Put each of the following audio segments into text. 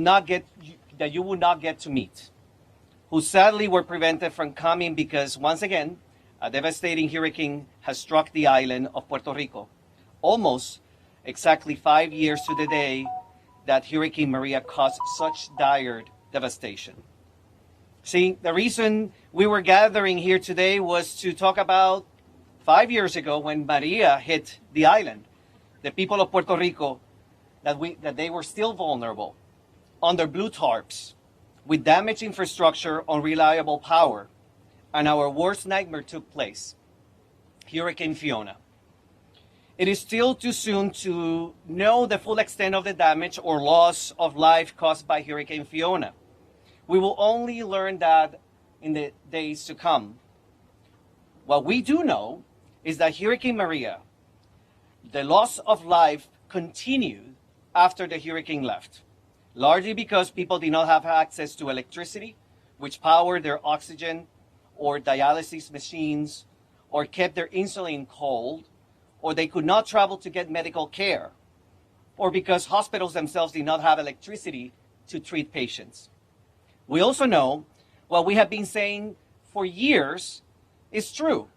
that you will not get to meet, who sadly were prevented from coming because, once again, a devastating hurricane has struck the island of Puerto Rico, almost exactly 5 years to the day that Hurricane Maria caused such dire devastation. See, the reason we were gathering here today was to talk about 5 years ago when Maria hit the island. The people of Puerto Rico, that they were still vulnerable, under blue tarps, with damaged infrastructure, unreliable power, and our worst nightmare took place, Hurricane Fiona. It is still too soon to know the full extent of the damage or loss of life caused by Hurricane Fiona. We will only learn that in the days to come. What we do know is that Hurricane Maria, the loss of life continued after the hurricane left, largely because people did not have access to electricity, which powered their oxygen or dialysis machines, or kept their insulin cold, or they could not travel to get medical care, or because hospitals themselves did not have electricity to treat patients. We also know what we have been saying for years is true,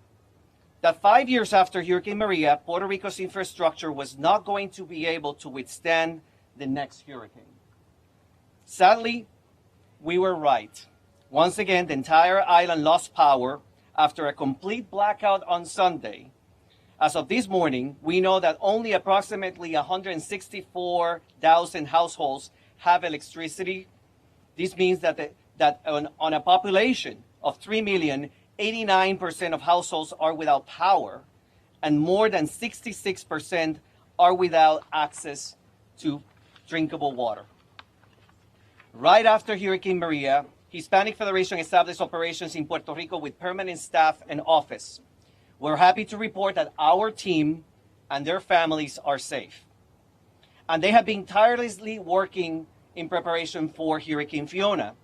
that 5 years after Hurricane Maria, Puerto Rico's infrastructure was not going to be able to withstand the next hurricane. Sadly, we were right. Once again, the entire island lost power after a complete blackout on Sunday. As of this morning, we know that only approximately 164,000 households have electricity. This means that on a population of 3 million, 89% of households are without power, and more than 66% are without access to drinkable water. Right after Hurricane Maria, Hispanic Federation established operations in Puerto Rico with permanent staff and office. We're happy to report that our team and their families are safe. And they have been tirelessly working in preparation for Hurricane Fiona.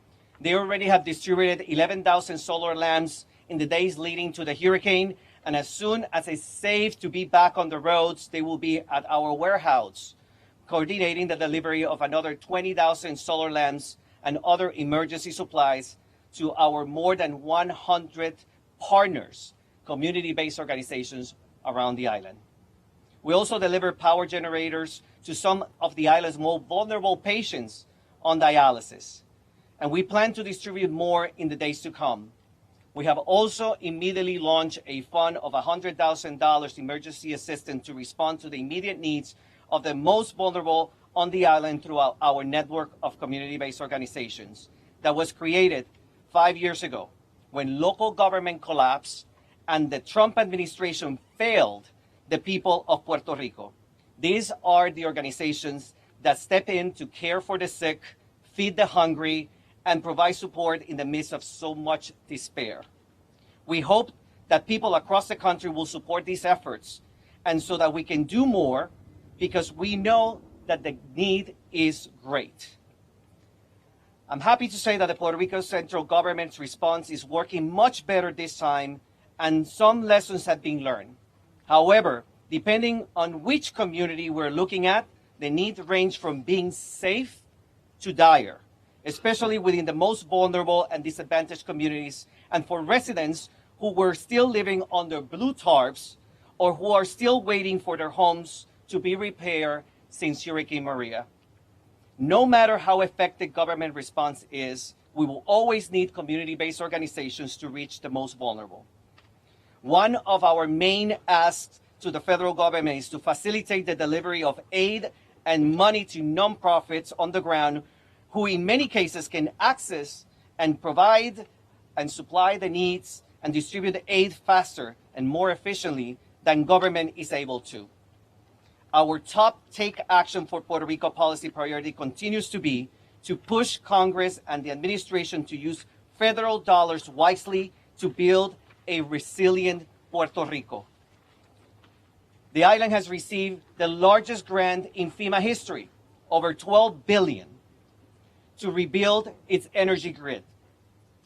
They already have distributed 11,000 solar lamps in the days leading to the hurricane, and as soon as it's safe to be back on the roads, they will be at our warehouse, coordinating the delivery of another 20,000 solar lamps and other emergency supplies to our more than 100 partners, community-based organizations around the island. We also deliver power generators to some of the island's most vulnerable patients on dialysis, and we plan to distribute more in the days to come. We have also immediately launched a fund of $100,000 emergency assistance to respond to the immediate needs of the most vulnerable on the island throughout our network of community-based organizations that was created 5 years ago when local government collapsed and the Trump administration failed the people of Puerto Rico. These are the organizations that step in to care for the sick, feed the hungry, and provide support in the midst of so much despair. We hope that people across the country will support these efforts, and so that we can do more, because we know that the need is great. I'm happy to say that the Puerto Rico central government's response is working much better this time, and some lessons have been learned. However, depending on which community we're looking at, the needs range from being safe to dire, especially within the most vulnerable and disadvantaged communities, and for residents who were still living under blue tarps or who are still waiting for their homes to be repaired since Hurricane Maria. No matter how effective government response is, we will always need community-based organizations to reach the most vulnerable. One of our main asks to the federal government is to facilitate the delivery of aid and money to nonprofits on the ground who in many cases can access and provide and supply the needs and distribute the aid faster and more efficiently than government is able to. Our top take action for Puerto Rico policy priority continues to be to push Congress and the administration to use federal dollars wisely to build a resilient Puerto Rico. The island has received the largest grant in FEMA history, over $12 billion, to rebuild its energy grid.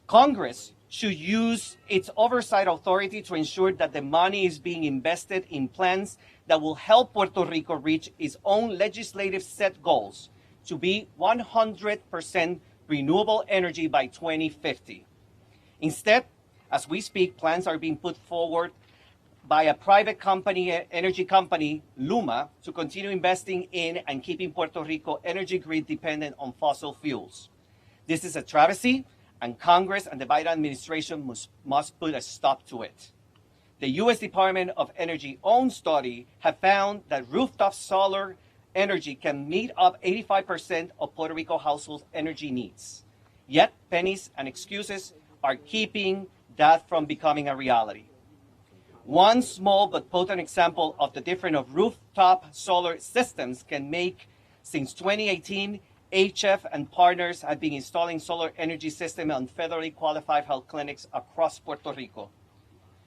Congress should use its oversight authority to ensure that the money is being invested in plans that will help Puerto Rico reach its own legislative set goals to be 100% renewable energy by 2050. Instead, as we speak, plans are being put forward by a private company, energy company, Luma, to continue investing in and keeping Puerto Rico energy grid dependent on fossil fuels. This is a travesty, and Congress and the Biden administration must put a stop to it. The U.S. Department of Energy own study have found that rooftop solar energy can meet up 85% of Puerto Rico households' energy needs. Yet, pennies and excuses are keeping that from becoming a reality. One small but potent example of the difference of rooftop solar systems can make: since 2018, HF and partners have been installing solar energy systems on federally qualified health clinics across Puerto Rico.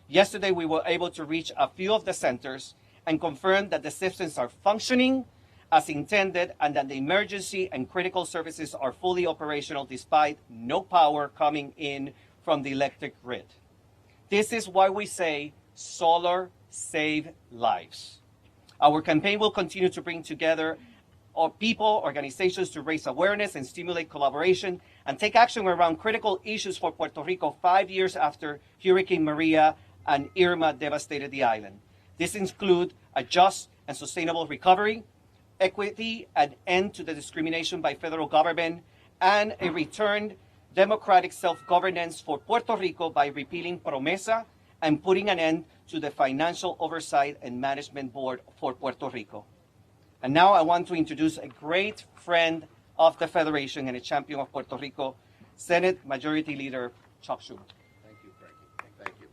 Yesterday, we were able to reach a few of the centers and confirm that the systems are functioning as intended and that the emergency and critical services are fully operational despite no power coming in from the electric grid. This is why we say solar save lives. Our campaign will continue to bring together people, organizations to raise awareness and stimulate collaboration and take action around critical issues for Puerto Rico 5 years after Hurricane Maria and Irma devastated the island. This includes a just and sustainable recovery, equity, an end to the discrimination by federal government, and a returned democratic self-governance for Puerto Rico by repealing PROMESA and putting an end to the Financial Oversight and Management Board for Puerto Rico. And now I want to introduce a great friend of the Federation and a champion of Puerto Rico, Senate Majority Leader Chuck Schumer. Thank you, Frankie. Thank you.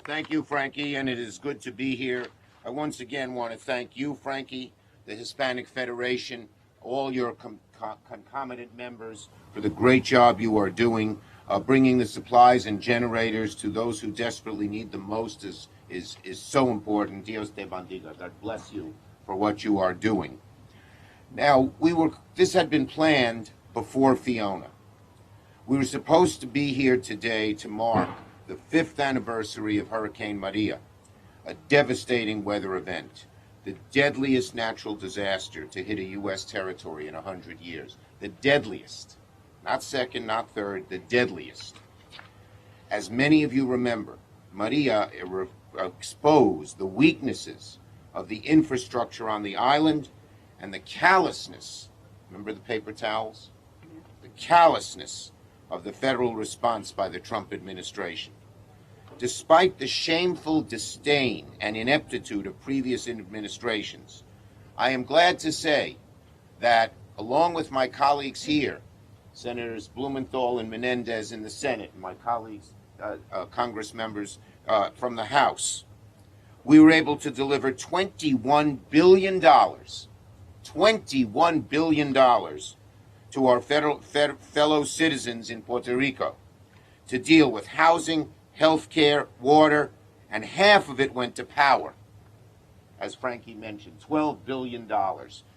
Thank you, Frankie, and it is good to be here. I once again want to thank you, Frankie, the Hispanic Federation, all your concomitant members for the great job you are doing. Bringing the supplies and generators to those who desperately need them most is so important. Dios te bendiga. God bless you for what you are doing. Now, this had been planned before Fiona. We were supposed to be here today to mark the 5th anniversary of Hurricane Maria, a devastating weather event, the deadliest natural disaster to hit a U.S. territory in 100 years. The deadliest. Not second, not third, the deadliest. As many of you remember, Maria exposed the weaknesses of the infrastructure on the island and the callousness, remember the paper towels? The callousness of the federal response by the Trump administration. Despite the shameful disdain and ineptitude of previous administrations, I am glad to say that, along with my colleagues here, Senators Blumenthal and Menendez in the Senate, and my colleagues, Congress members from the House, we were able to deliver $21 billion to our fellow citizens in Puerto Rico to deal with housing, health care, water, and half of it went to power. As Frankie mentioned, $12 billion.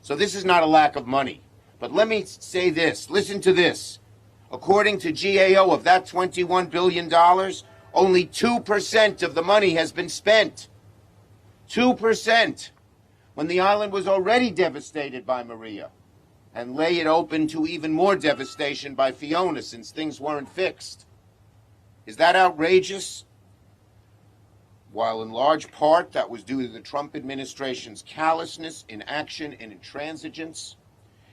So this is not a lack of money. But let me say this, listen to this. According to GAO, of that $21 billion, only 2% of the money has been spent. 2%, when the island was already devastated by Maria, and lay it open to even more devastation by Fiona since things weren't fixed. Is that outrageous? While in large part that was due to the Trump administration's callousness, inaction, and intransigence,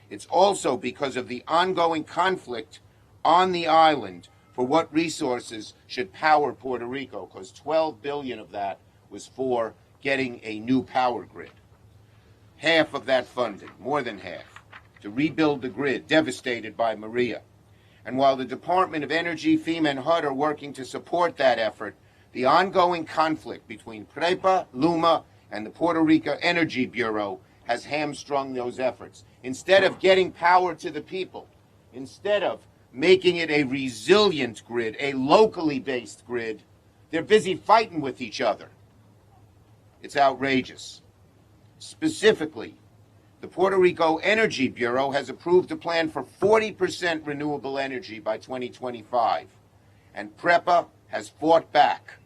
it's also because of the ongoing conflict on the island for what resources should power Puerto Rico, because $12 billion of that was for getting a new power grid. Half of that funding, more than half, to rebuild the grid devastated by Maria. And while the Department of Energy, FEMA, and HUD are working to support that effort, the ongoing conflict between PREPA, Luma, and the Puerto Rico Energy Bureau has hamstrung those efforts. Instead of getting power to the people, instead of making it a resilient grid, a locally based grid, they're busy fighting with each other. It's outrageous. Specifically, the Puerto Rico Energy Bureau has approved a plan for 40% renewable energy by 2025, and PREPA has fought back,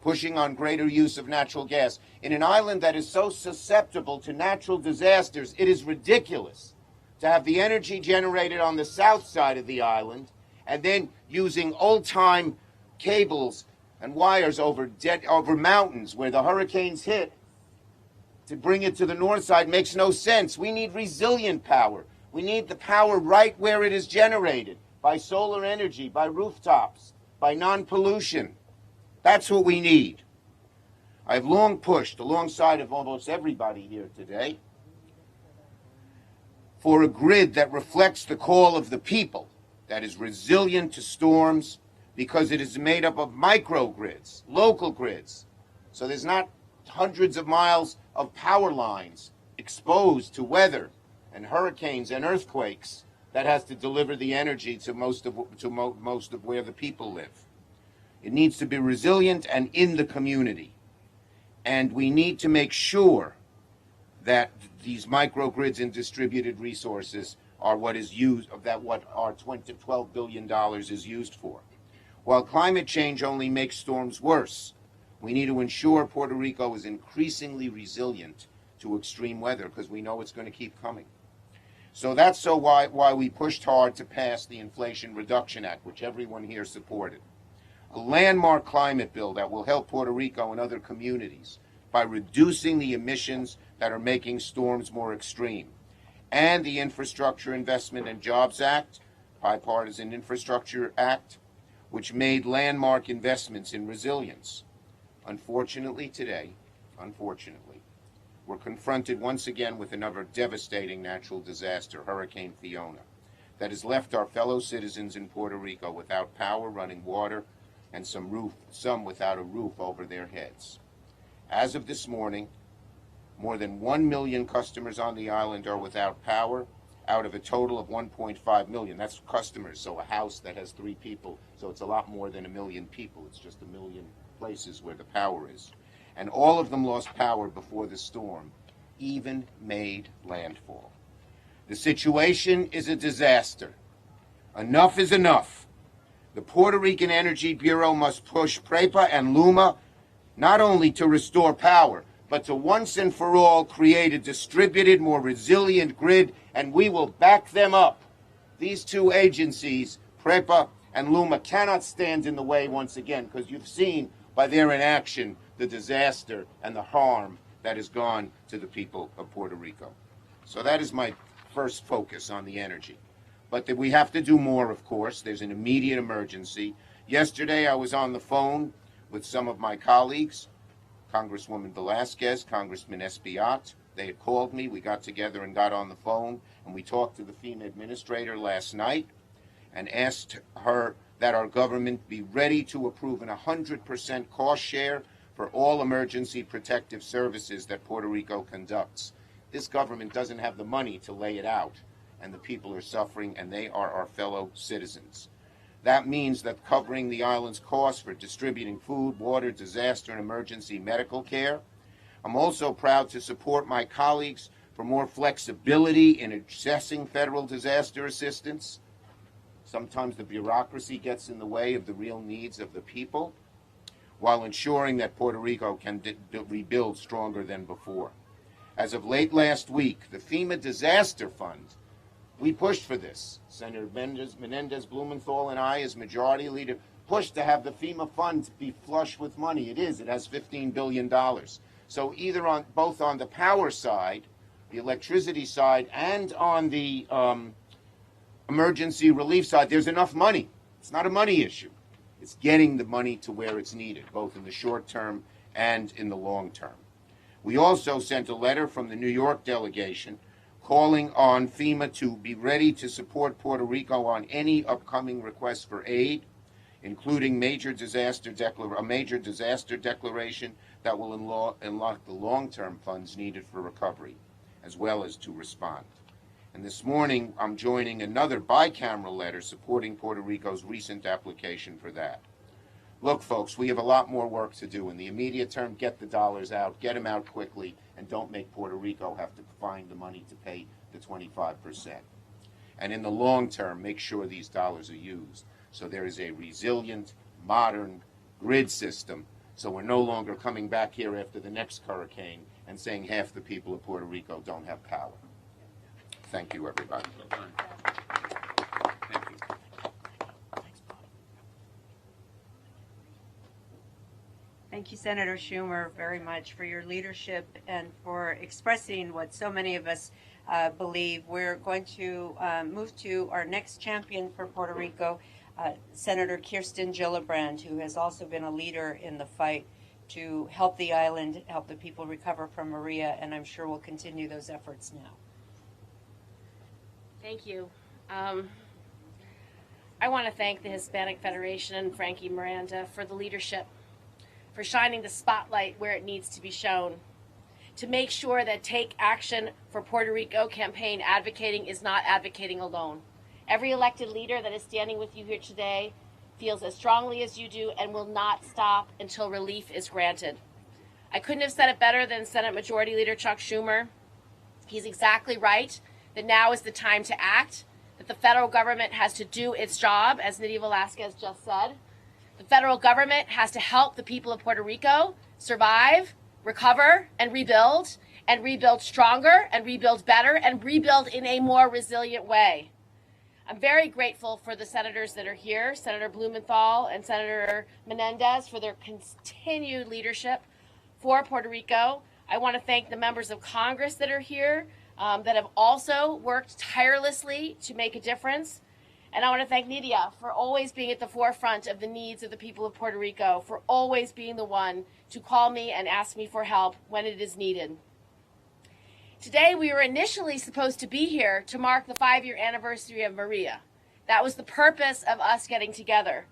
pushing on greater use of natural gas. In an island that is so susceptible to natural disasters, it is ridiculous to have the energy generated on the south side of the island, and then using old-time cables and wires over mountains where the hurricanes hit to bring it to the north side makes no sense. We need resilient power. We need the power right where it is generated, by solar energy, by rooftops, by non-pollution. That's what we need. I've long pushed, alongside of almost everybody here today, for a grid that reflects the call of the people, that is resilient to storms, because it is made up of microgrids, local grids. So there's not hundreds of miles of power lines exposed to weather and hurricanes and earthquakes that has to deliver the energy to most of where the people live. It needs to be resilient and in the community. And we need to make sure that these microgrids and distributed resources are what is used, that what our $12 billion is used for. While climate change only makes storms worse, we need to ensure Puerto Rico is increasingly resilient to extreme weather, because we know it's going to keep coming. So that's why we pushed hard to pass the Inflation Reduction Act, which everyone here supported. A landmark climate bill that will help Puerto Rico and other communities by reducing the emissions that are making storms more extreme. And the Infrastructure Investment and Jobs Act, Bipartisan Infrastructure Act, which made landmark investments in resilience. Unfortunately today, we're confronted once again with another devastating natural disaster, Hurricane Fiona, that has left our fellow citizens in Puerto Rico without power, running water, and some without a roof over their heads. As of this morning, more than 1 million customers on the island are without power, out of a total of 1.5 million. That's customers, so a house that has 3 people, so it's a lot more than 1 million people. It's just 1 million places where the power is. And all of them lost power before the storm even made landfall. The situation is a disaster. Enough is enough. The Puerto Rican Energy Bureau must push PREPA and LUMA not only to restore power, but to once and for all create a distributed, more resilient grid, and we will back them up. These two agencies, PREPA and LUMA, cannot stand in the way once again, because you've seen by their inaction the disaster and the harm that has gone to the people of Puerto Rico. So that is my first focus on the energy. But we have to do more, of course. There's an immediate emergency. Yesterday I was on the phone with some of my colleagues, Congresswoman Velasquez, Congressman Espiat. They had called me. We got together and got on the phone, and we talked to the FEMA administrator last night and asked her that our government be ready to approve an 100% cost share for all emergency protective services that Puerto Rico conducts. This government doesn't have the money to lay it out, and the people are suffering, and they are our fellow citizens. That means that covering the island's costs for distributing food, water, disaster, and emergency medical care. I'm also proud to support my colleagues for more flexibility in assessing federal disaster assistance. Sometimes the bureaucracy gets in the way of the real needs of the people, while ensuring that Puerto Rico can rebuild stronger than before. As of late last week, the FEMA Disaster Fund, we pushed for this. Senator Menendez-Blumenthal and I, as majority leader, pushed to have the FEMA fund be flush with money. It is. It has $15 billion. So either both on the power side, the electricity side, and on the emergency relief side, there's enough money. It's not a money issue. It's getting the money to where it's needed, both in the short term and in the long term. We also sent a letter from the New York delegation calling on FEMA to be ready to support Puerto Rico on any upcoming requests for aid, including a major disaster declaration that will unlock the long-term funds needed for recovery, as well as to respond. And this morning, I'm joining another bicameral letter supporting Puerto Rico's recent application for that. Look, folks, we have a lot more work to do. In the immediate term, get the dollars out, get them out quickly, and don't make Puerto Rico have to find the money to pay the 25%. And in the long term, make sure these dollars are used so there is a resilient, modern grid system, so we're no longer coming back here after the next hurricane and saying half the people of Puerto Rico don't have power. Thank you, everybody. Well done. Thank you. Thank you, Senator Schumer, very much for your leadership and for expressing what so many of us believe. We're going to move to our next champion for Puerto Rico, Senator Kirsten Gillibrand, who has also been a leader in the fight to help the island, help the people recover from Maria, and I'm sure we'll continue those efforts now. Thank you. I want to thank the Hispanic Federation and Frankie Miranda for the leadership, for shining the spotlight where it needs to be shown, to make sure that Take Action for Puerto Rico campaign advocating is not advocating alone. Every elected leader that is standing with you here today feels as strongly as you do and will not stop until relief is granted. I couldn't have said it better than Senate Majority Leader Chuck Schumer. He's exactly right that now is the time to act, that the federal government has to do its job, as Nydia Velasquez just said. The federal government has to help the people of Puerto Rico survive, recover, and rebuild stronger, and rebuild better, and rebuild in a more resilient way. I'm very grateful for the senators that are here, Senator Blumenthal and Senator Menendez, for their continued leadership for Puerto Rico. I want to thank the members of Congress that are here that have also worked tirelessly to make a difference. And I want to thank Nydia for always being at the forefront of the needs of the people of Puerto Rico, for always being the one to call me and ask me for help when it is needed. Today, we were initially supposed to be here to mark the 5-year anniversary of Maria. That was the purpose of us getting together.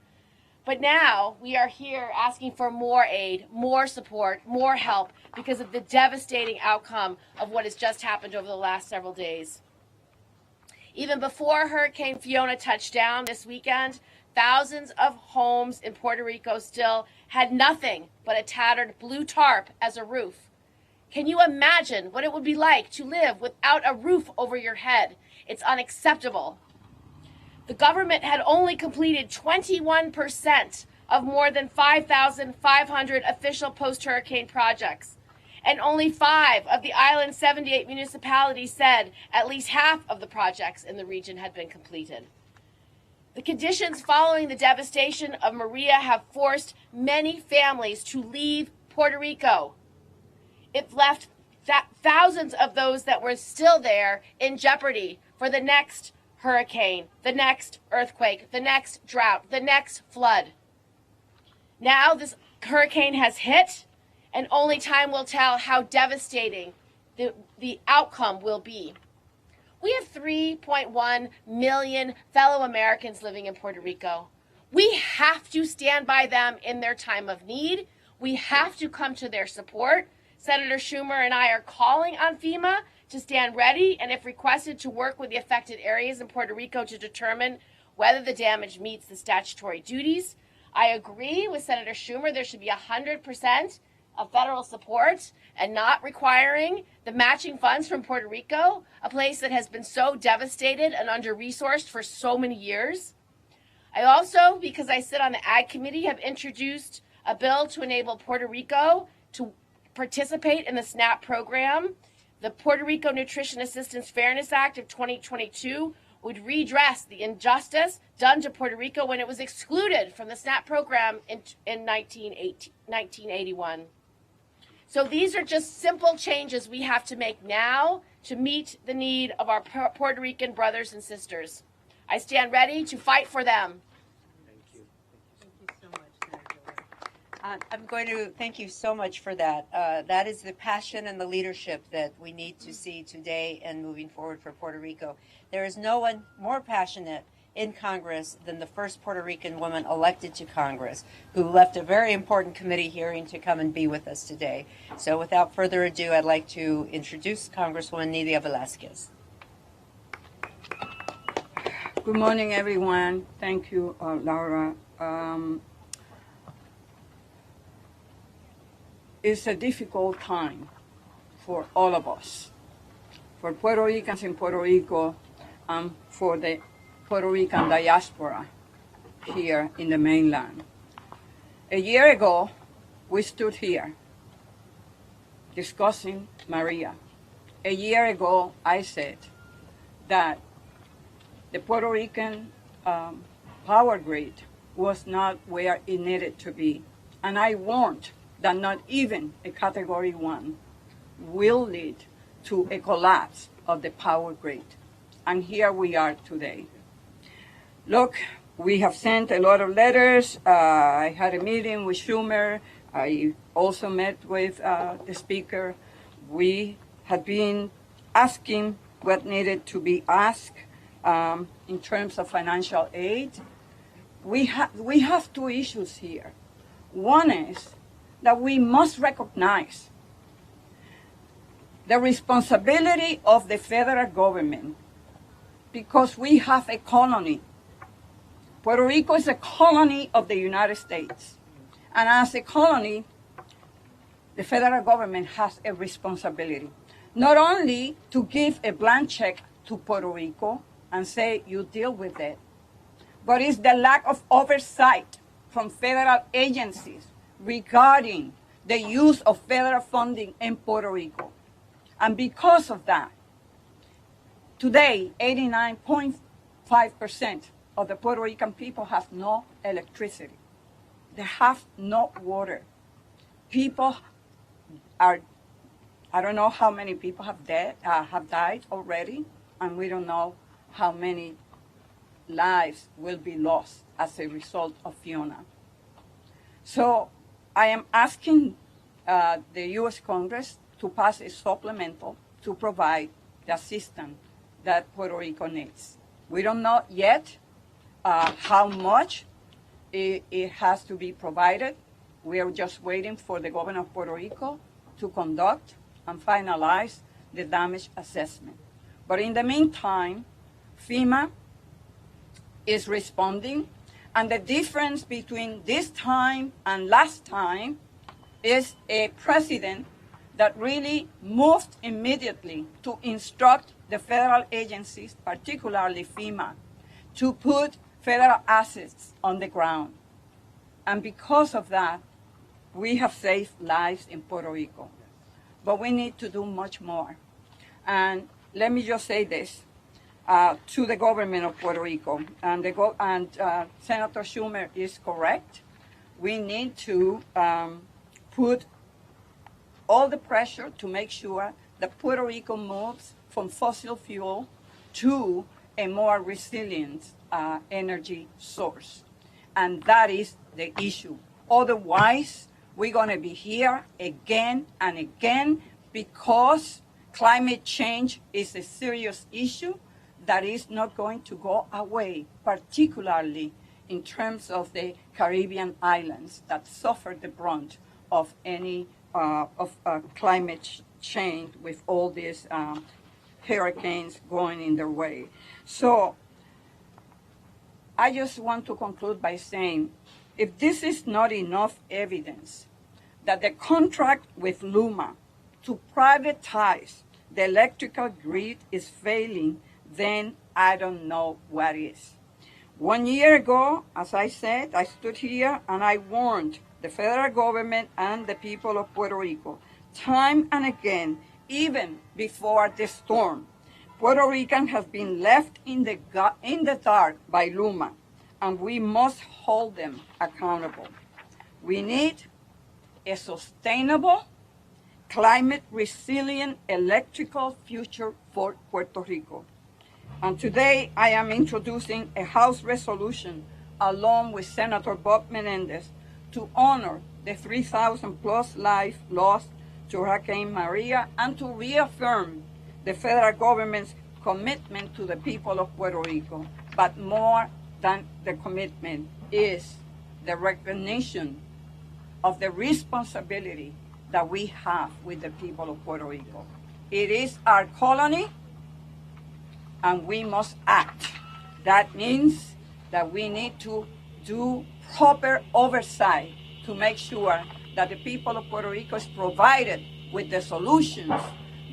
But now we are here asking for more aid, more support, more help because of the devastating outcome of what has just happened over the last several days. Even before Hurricane Fiona touched down this weekend, thousands of homes in Puerto Rico still had nothing but a tattered blue tarp as a roof. Can you imagine what it would be like to live without a roof over your head? It's unacceptable. The government had only completed 21% of more than 5,500 official post-hurricane projects. And only 5 of the island's 78 municipalities said at least half of the projects in the region had been completed. The conditions following the devastation of Maria have forced many families to leave Puerto Rico. It left thousands of those that were still there in jeopardy for the next hurricane, the next earthquake, the next drought, the next flood. Now this hurricane has hit, and only time will tell how devastating the outcome will be. We have 3.1 million fellow Americans living in Puerto Rico. We have to stand by them in their time of need. We have to come to their support. Senator Schumer and I are calling on FEMA to stand ready and, if requested, to work with the affected areas in Puerto Rico to determine whether the damage meets the statutory duties. I agree with Senator Schumer there should be 100% of federal support and not requiring the matching funds from Puerto Rico, a place that has been so devastated and under-resourced for so many years. I also, because I sit on the Ag Committee, have introduced a bill to enable Puerto Rico to participate in the SNAP program. The Puerto Rico Nutrition Assistance Fairness Act of 2022 would redress the injustice done to Puerto Rico when it was excluded from the SNAP program in 1981. So these are just simple changes we have to make now to meet the need of our Puerto Rican brothers and sisters. I stand ready to fight for them. I'm going to thank you so much for that. That is the passion and the leadership that we need to see today and moving forward for Puerto Rico. There is no one more passionate in Congress than the first Puerto Rican woman elected to Congress, who left a very important committee hearing to come and be with us today. So without further ado, I'd like to introduce Congresswoman Nydia Velasquez. Good morning, everyone. Thank you, Laura. It's a difficult time for all of us, for Puerto Ricans in Puerto Rico, and for the Puerto Rican diaspora here in the mainland. A year ago, we stood here discussing Maria. A year ago, I said that the Puerto Rican power grid was not where it needed to be. And I warned that not even a Category 1 will lead to a collapse of the power grid. And here we are today. Look, we have sent a lot of letters. I had a meeting with Schumer. I also met with the Speaker. We have been asking what needed to be asked in terms of financial aid. We have two issues here. One is that we must recognize the responsibility of the federal government because we have a colony. Puerto Rico is a colony of the United States. And as a colony, the federal government has a responsibility, not only to give a blank check to Puerto Rico and say, you deal with it, but it's the lack of oversight from federal agencies regarding the use of federal funding in Puerto Rico. And because of that, today, 89.5% of the Puerto Rican people have no electricity. They have no water. People are, I don't know how many people have died already, and we don't know how many lives will be lost as a result of Fiona. So I am asking the U.S. Congress to pass a supplemental to provide the assistance that Puerto Rico needs. We don't know yet how much it has to be provided. We are just waiting for the governor of Puerto Rico to conduct and finalize the damage assessment. But in the meantime, FEMA is responding, and the difference between this time and last time is a president that really moved immediately to instruct the federal agencies, particularly FEMA, to put federal assets on the ground. And because of that, we have saved lives in Puerto Rico. But we need to do much more. And let me just say this to the government of Puerto Rico, and Senator Schumer is correct. We need to put all the pressure to make sure that Puerto Rico moves from fossil fuel to a more resilient energy source. And that is the issue. Otherwise, we're going to be here again and again because climate change is a serious issue that is not going to go away, particularly in terms of the Caribbean islands that suffer the brunt of any climate change with all these hurricanes going in their way. So I just want to conclude by saying, if this is not enough evidence that the contract with Luma to privatize the electrical grid is failing, then I don't know what is. 1 year ago, as I said, I stood here and I warned the federal government and the people of Puerto Rico, time and again, even before the storm. Puerto Ricans have been left in the dark by Luma, and we must hold them accountable. We need a sustainable, climate-resilient electrical future for Puerto Rico. And today I am introducing a House resolution along with Senator Bob Menendez to honor the 3,000 plus lives lost to Hurricane Maria and to reaffirm the federal government's commitment to the people of Puerto Rico. But more than the commitment is the recognition of the responsibility that we have with the people of Puerto Rico. It is our colony, and we must act. That means that we need to do proper oversight to make sure that the people of Puerto Rico is provided with the solutions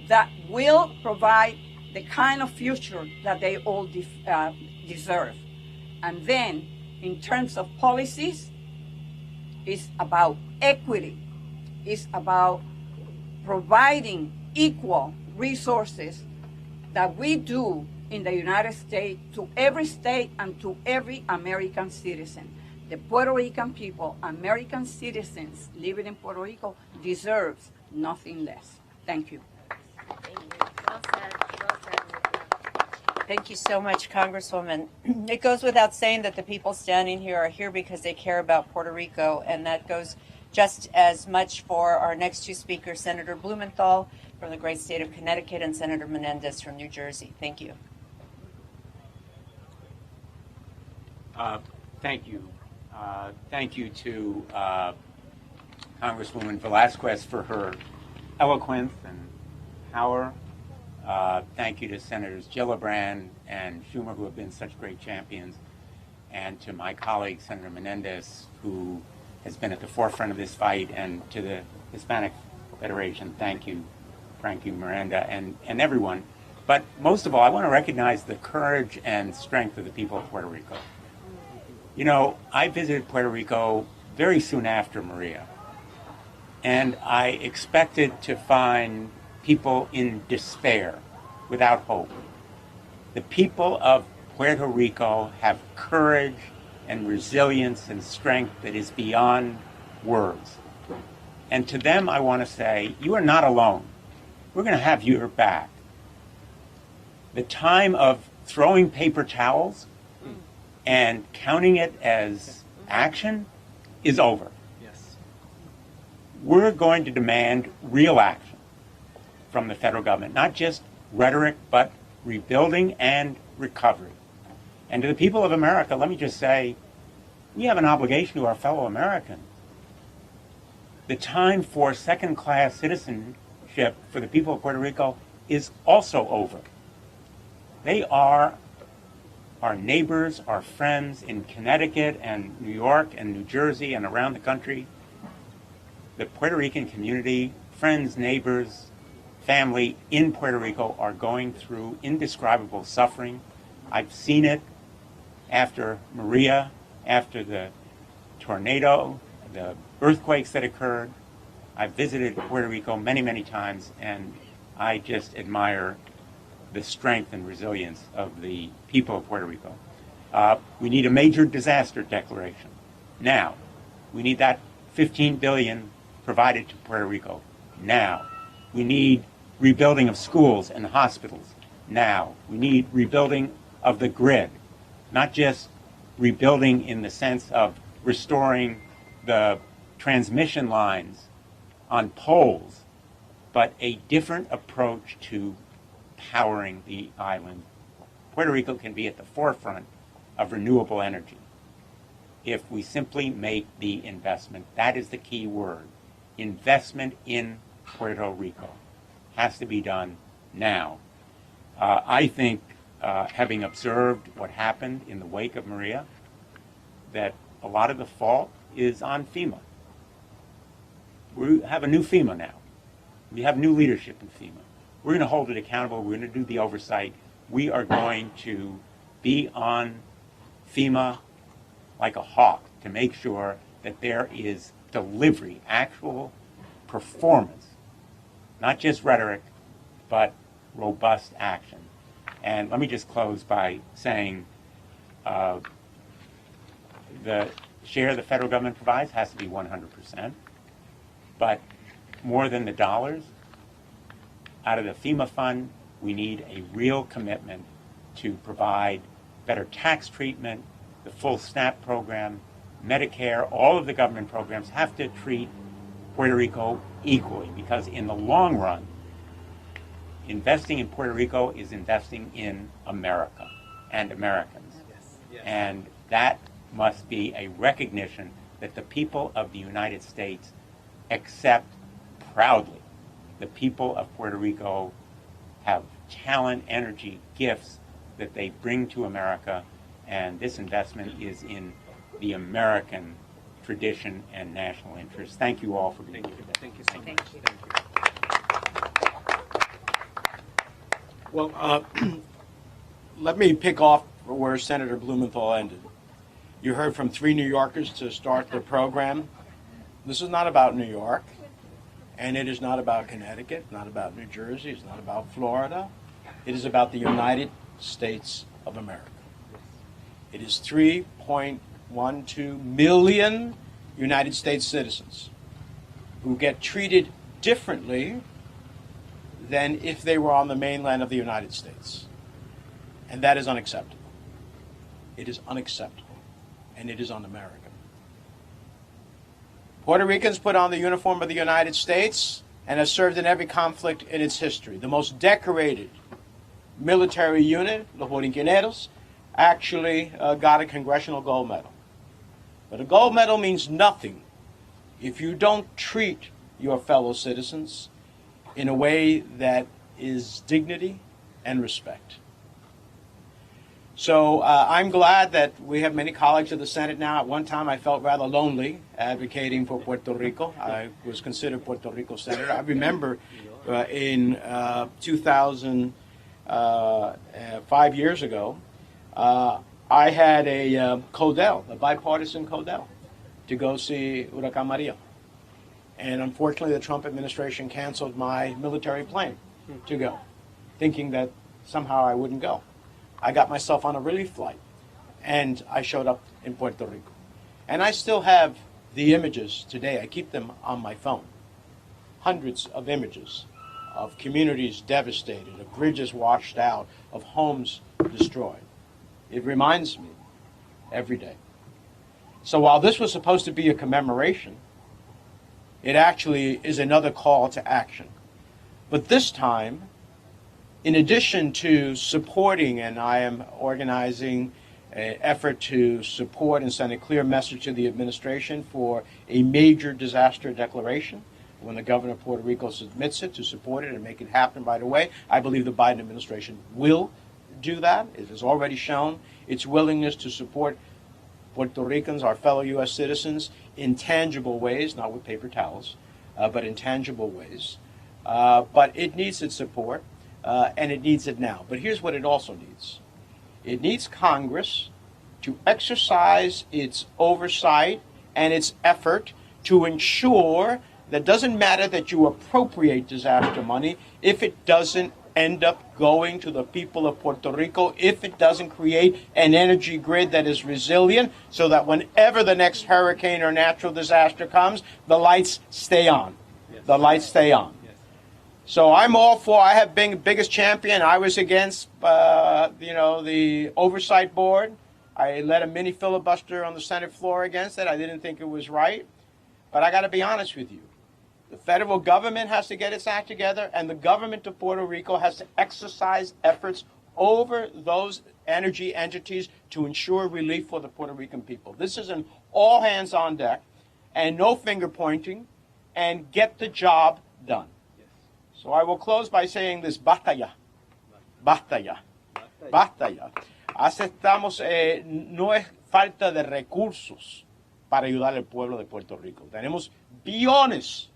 that will provide the kind of future that they all deserve. And then, in terms of policies, it's about equity. It's about providing equal resources that we do in the United States to every state and to every American citizen. The Puerto Rican people, American citizens living in Puerto Rico, deserves nothing less. Thank you. Well said. Well said. Thank you so much, Congresswoman. It goes without saying that the people standing here are here because they care about Puerto Rico, and that goes just as much for our next two speakers, Senator Blumenthal from the great state of Connecticut and Senator Menendez from New Jersey. Thank you. Thank you. Thank you to Congresswoman Velasquez for her eloquence and power. Thank you to Senators Gillibrand and Schumer, who have been such great champions, and to my colleague, Senator Menendez, who has been at the forefront of this fight, and to the Hispanic Federation. Thank you, Frankie, Miranda, and everyone. But most of all, I want to recognize the courage and strength of the people of Puerto Rico. You know, I visited Puerto Rico very soon after Maria, and I expected to find people in despair, without hope. The people of Puerto Rico have courage and resilience and strength that is beyond words. And to them, I want to say, you are not alone. We're going to have your back. The time of throwing paper towels and counting it as action is over. Yes. We're going to demand real action from the federal government, not just rhetoric, but rebuilding and recovery. And to the people of America, let me just say, we have an obligation to our fellow Americans. The time for second-class citizenship for the people of Puerto Rico is also over. They are our neighbors, our friends in Connecticut and New York and New Jersey and around the country. The Puerto Rican community, friends, neighbors, family in Puerto Rico are going through indescribable suffering. I've seen it after Maria, after the tornado, the earthquakes that occurred. I've visited Puerto Rico many, many times, and I just admire the strength and resilience of the people of Puerto Rico. We need a major disaster declaration now. We need that $15 billion provided to Puerto Rico now. We need rebuilding of schools and hospitals now. We need rebuilding of the grid, not just rebuilding in the sense of restoring the transmission lines on poles, but a different approach to powering the island. Puerto Rico can be at the forefront of renewable energy if we simply make the investment. That is the key word. Investment in Puerto Rico has to be done now. I think, having observed what happened in the wake of Maria, that a lot of the fault is on FEMA. We have a new FEMA now. We have new leadership in FEMA. We're going to hold it accountable. We're going to do the oversight. We are going to be on FEMA like a hawk to make sure that there is delivery, actual performance, not just rhetoric, but robust action. And let me just close by saying the share the federal government provides has to be 100%, but more than the dollars, out of the FEMA fund, we need a real commitment to provide better tax treatment, the full SNAP program, Medicare, all of the government programs have to treat Puerto Rico equally, because in the long run, investing in Puerto Rico is investing in America and Americans. Yes. Yes. And that must be a recognition that the people of the United States accept proudly. The people of Puerto Rico have talent, energy, gifts that they bring to America, and this investment is in the American tradition and national interest. Thank you all for being here today. Thank you so much. Thank you. Well, let me pick off where Senator Blumenthal ended. You heard from 3 New Yorkers to start the program. This is not about New York, and it is not about Connecticut, not about New Jersey, it's not about Florida. It is about the United States of America. It is 3.12 million United States citizens who get treated differently than if they were on the mainland of the United States. And that is unacceptable. It is unacceptable. And it is un-American. Puerto Ricans put on the uniform of the United States and have served in every conflict in its history. The most decorated military unit, los Borinqueneros, actually got a Congressional gold medal. But a gold medal means nothing if you don't treat your fellow citizens in a way that is dignity and respect. So I'm glad that we have many colleagues of the Senate now. At one time, I felt rather lonely advocating for Puerto Rico. I was considered Puerto Rico senator. I remember in 2000, 5 years ago, I had a codel, a bipartisan codel, to go see Hurricane Maria. And unfortunately, the Trump administration canceled my military plane to go, thinking that somehow I wouldn't go. I got myself on a relief flight, and I showed up in Puerto Rico. And I still have the images today. I keep them on my phone. Hundreds of images of communities devastated, of bridges washed out, of homes destroyed. It reminds me every day. So while this was supposed to be a commemoration, it actually is another call to action. But this time, in addition to supporting, and I am organizing an effort to support and send a clear message to the administration for a major disaster declaration, when the governor of Puerto Rico submits it, to support it and make it happen right away. I believe the Biden administration will do that. It has already shown its willingness to support Puerto Ricans, our fellow U.S. citizens, in tangible ways, not with paper towels, but in tangible ways. But it needs its support. And it needs it now. But here's what it also needs. It needs Congress to exercise its oversight and its effort to ensure that it doesn't matter that you appropriate disaster money if it doesn't end up going to the people of Puerto Rico, if it doesn't create an energy grid that is resilient so that whenever the next hurricane or natural disaster comes, the lights stay on. Yes. The lights stay on. So I'm all for, I have been the biggest champion. I was against, the oversight board. I led a mini filibuster on the Senate floor against it. I didn't think it was right. But I got to be honest with you. The federal government has to get its act together, and the government of Puerto Rico has to exercise efforts over those energy entities to ensure relief for the Puerto Rican people. This is an all hands on deck and no finger pointing, and get the job done. So I will close by saying this: basta ya, basta ya, basta ya. Aceptamos, no es falta de recursos para ayudar al pueblo de Puerto Rico. Tenemos billones,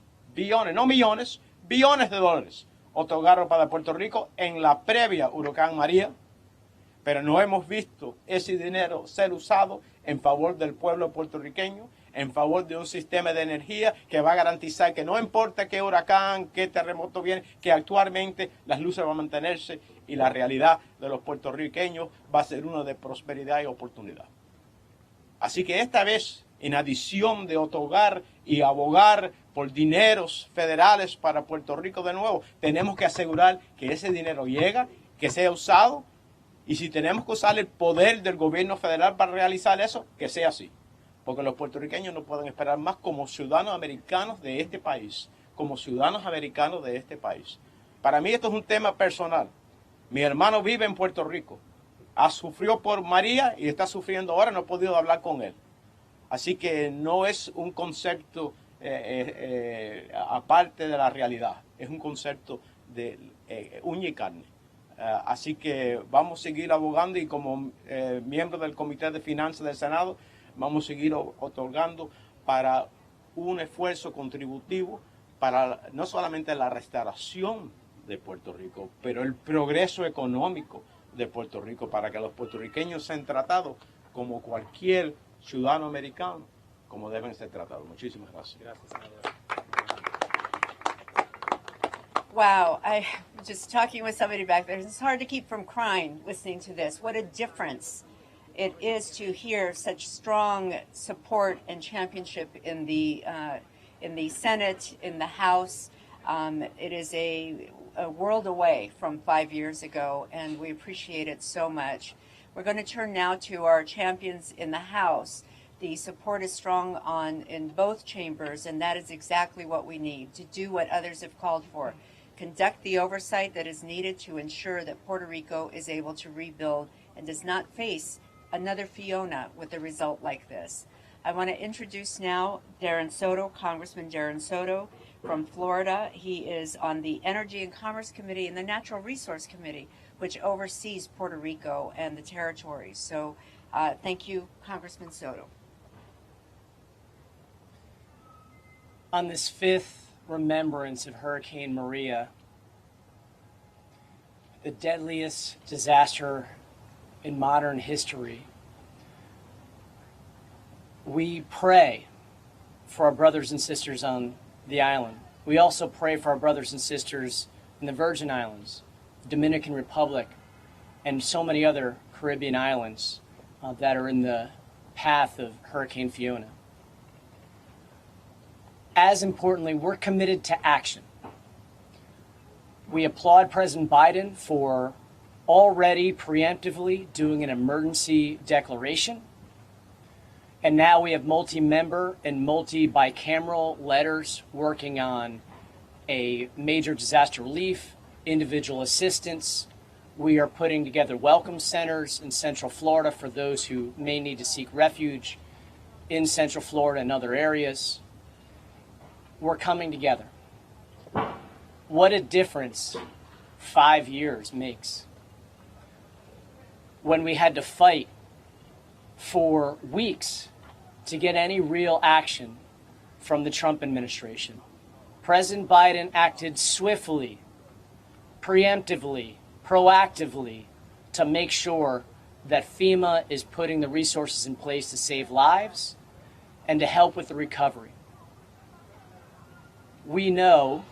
no millones, billones de dólares otorgados para Puerto Rico en la previa Huracán María, pero no hemos visto ese dinero ser usado en favor del pueblo puertorriqueño, en favor de un sistema de energía que va a garantizar que no importa qué huracán, qué terremoto viene, que actualmente las luces van a mantenerse y la realidad de los puertorriqueños va a ser una de prosperidad y oportunidad. Así que esta vez, en adición de otorgar y abogar por dineros federales para Puerto Rico de nuevo, tenemos que asegurar que ese dinero llega, que sea usado, y si tenemos que usar el poder del gobierno federal para realizar eso, que sea así. Porque los puertorriqueños no pueden esperar más como ciudadanos americanos de este país, como ciudadanos americanos de este país. Para mí esto es un tema personal. Mi hermano vive en Puerto Rico, sufrió por María y está sufriendo ahora, no he podido hablar con él. Así que no es un concepto aparte de la realidad, es un concepto de uña y carne. Así que vamos a seguir abogando, y como miembro del Comité de Finanzas del Senado, vamos a seguir otorgando para un esfuerzo contributivo para no solamente la restauración de Puerto Rico, pero el progreso económico de Puerto Rico, para que los puertorriqueños sean tratados como cualquier ciudadano americano, como deben ser tratados. Muchísimas gracias. Gracias, senador. Wow, I was just talking with somebody back there. It's hard to keep from crying listening to this. What a difference it is to hear such strong support and championship in the Senate, in the House. It is a world away from 5 years ago, and we appreciate it so much. We're going to turn now to our champions in the House. The support is strong in both chambers, and that is exactly what we need to do what others have called for. Conduct the oversight that is needed to ensure that Puerto Rico is able to rebuild and does not face another Fiona with a result like this. I want to introduce now Darren Soto, Congressman Darren Soto from Florida. He is on the Energy and Commerce Committee and the Natural Resource Committee, which oversees Puerto Rico and the territories. So thank you, Congressman Soto. On this fifth remembrance of Hurricane Maria, the deadliest disaster in modern history, we pray for our brothers and sisters on the island. We also pray for our brothers and sisters in the Virgin Islands, the Dominican Republic, and so many other Caribbean islands that are in the path of Hurricane Fiona. As importantly, we're committed to action. We applaud President Biden for already preemptively doing an emergency declaration. And now we have multi-member and multi-bicameral letters working on a major disaster relief, individual assistance. We are putting together welcome centers in Central Florida for those who may need to seek refuge in Central Florida and other areas. We're coming together. What a difference 5 years makes. When we had to fight for weeks to get any real action from the Trump administration, President Biden acted swiftly, preemptively, proactively to make sure that FEMA is putting the resources in place to save lives and to help with the recovery. We know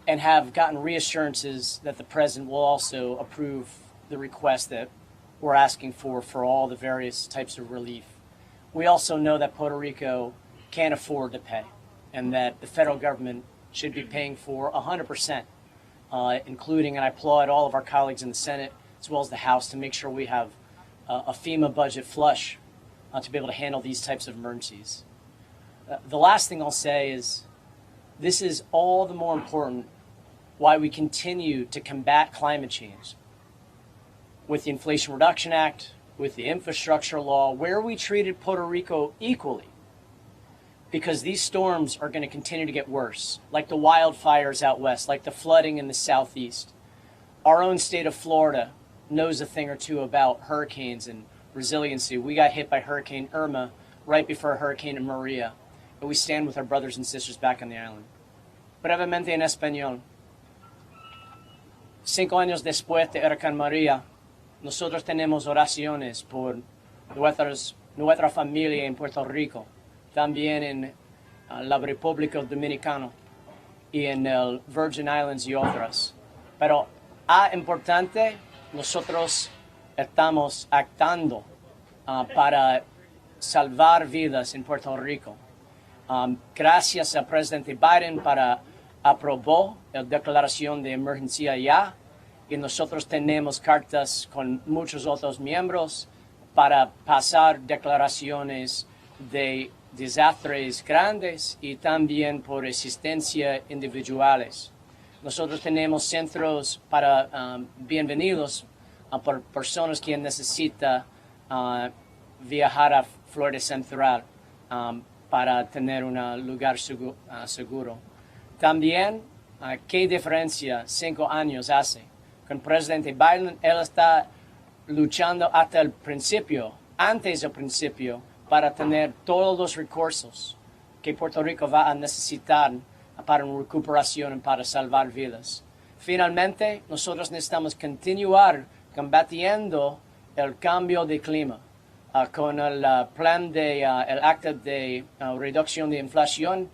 and have gotten reassurances that the president will also approve the request that we're asking for all the various types of relief. We also know that Puerto Rico can't afford to pay and that the federal government should be paying for 100%, including, and I applaud all of our colleagues in the Senate as well as the House to make sure we have a FEMA budget flush to be able to handle these types of emergencies. The last thing I'll say is this is all the more important why we continue to combat climate change with the Inflation Reduction Act, with the infrastructure law, where we treated Puerto Rico equally, because these storms are going to continue to get worse, like the wildfires out west, like the flooding in the southeast. Our own state of Florida knows a thing or two about hurricanes and resiliency. We got hit by Hurricane Irma right before Hurricane Maria, but we stand with our brothers and sisters back on the island. Brevemente en español. 5 años después de Hurricane Maria, nosotros tenemos oraciones por nuestra familia en Puerto Rico, también en la República Dominicana y en el Virgin Islands y otras. Pero importante, nosotros estamos actuando para salvar vidas en Puerto Rico. Gracias al presidente Biden para aprobó la declaración de emergencia ya, y nosotros tenemos cartas con muchos otros miembros para pasar declaraciones de desastres grandes y también por asistencia individuales. Nosotros tenemos centros para bienvenidos por personas que necesitan viajar a Florida Central para tener un lugar seguro. También, ¿qué diferencia 5 años hace? Con el presidente Biden, él está luchando hasta el principio, antes del principio, para tener todos los recursos que Puerto Rico va a necesitar para una recuperación y para salvar vidas. Finalmente, nosotros necesitamos continuar combatiendo el cambio de clima con el plan el acta de reducción de inflación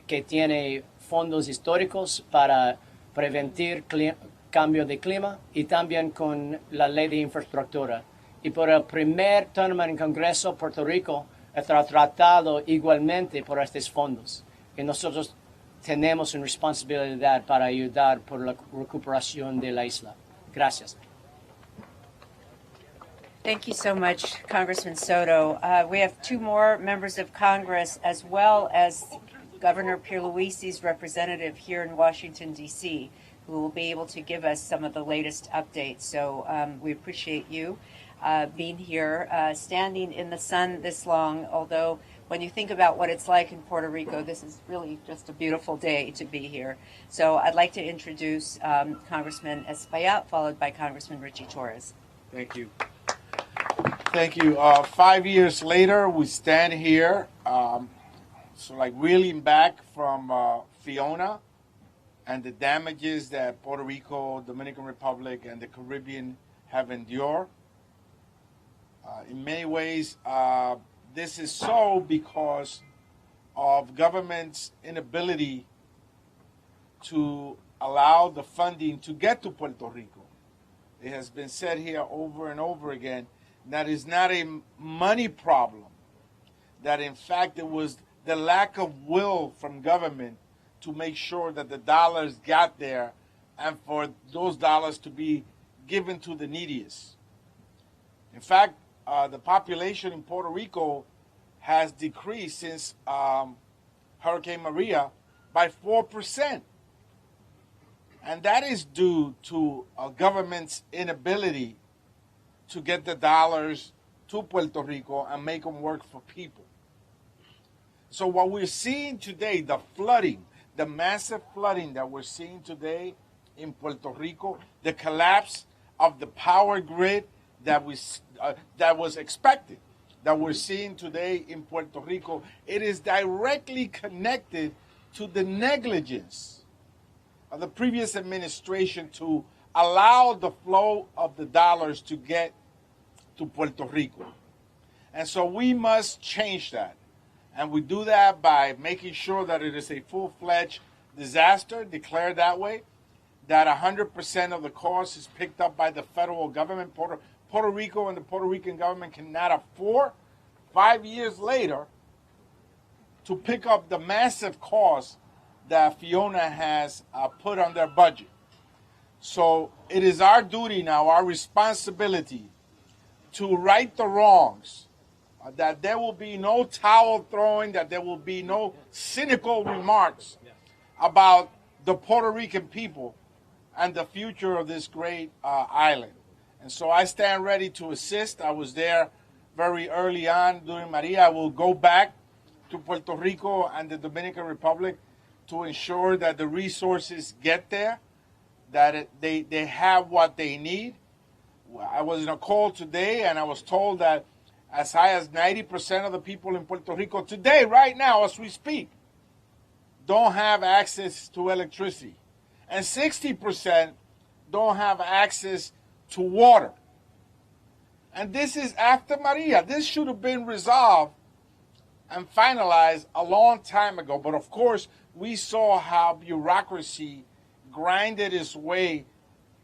que tiene fondos históricos para prevenir cambio de clima y también con la ley de infraestructura. Y por el primer término en Congreso, Puerto Rico está tratado igualmente por estos fondos. Y nosotros tenemos una responsabilidad para ayudar por la recuperación de la isla. Gracias. Thank you so much, Congressman Soto. We have two more members of Congress, as well as Governor Pierluisi's representative here in Washington, D.C., who will be able to give us some of the latest updates. So we appreciate you being here, standing in the sun this long, although when you think about what it's like in Puerto Rico, this is really just a beautiful day to be here. So I'd like to introduce Congressman Espaillat, followed by Congressman Richie Torres. Thank you. Thank you. 5 years later, we stand here, like reeling back from Fiona and the damages that Puerto Rico, Dominican Republic, and the Caribbean have endured. In many ways, this is so because of government's inability to allow the funding to get to Puerto Rico. It has been said here over and over again that it's not a money problem, that in fact it was the lack of will from government to make sure that the dollars got there and for those dollars to be given to the neediest. In fact, the population in Puerto Rico has decreased since Hurricane Maria by 4%. And that is due to government's inability to get the dollars to Puerto Rico and make them work for people. So what we're seeing today, the flooding, the massive flooding that we're seeing today in Puerto Rico, the collapse of the power grid that was expected, that we're seeing today in Puerto Rico, it is directly connected to the negligence of the previous administration to allow the flow of the dollars to get to Puerto Rico. And so we must change that. And we do that by making sure that it is a full-fledged disaster, declared that way, that 100% of the cost is picked up by the federal government. Puerto Rico and the Puerto Rican government cannot afford 5 years later to pick up the massive cost that Fiona has put on their budget. So it is our duty now, our responsibility, to right the wrongs, that there will be no towel throwing, that there will be no cynical remarks about the Puerto Rican people and the future of this great island. And so I stand ready to assist. I was there very early on during Maria. I will go back to Puerto Rico and the Dominican Republic to ensure that the resources get there, that they have what they need. I was in a call today and I was told that as high as 90% of the people in Puerto Rico today, right now, as we speak, don't have access to electricity. And 60% don't have access to water. And this is after Maria. This should have been resolved and finalized a long time ago. But of course, we saw how bureaucracy grinded its way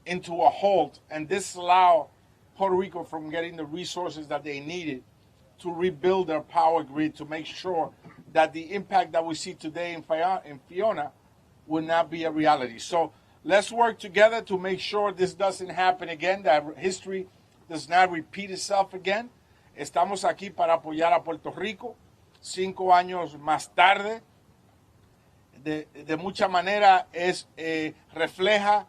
into a halt and disallowed Puerto Rico from getting the resources that they needed to rebuild their power grid, to make sure that the impact that we see today in Fiona will not be a reality. So let's work together to make sure this doesn't happen again, that history does not repeat itself again. Estamos aquí para apoyar a Puerto Rico 5 años más tarde. De mucha manera refleja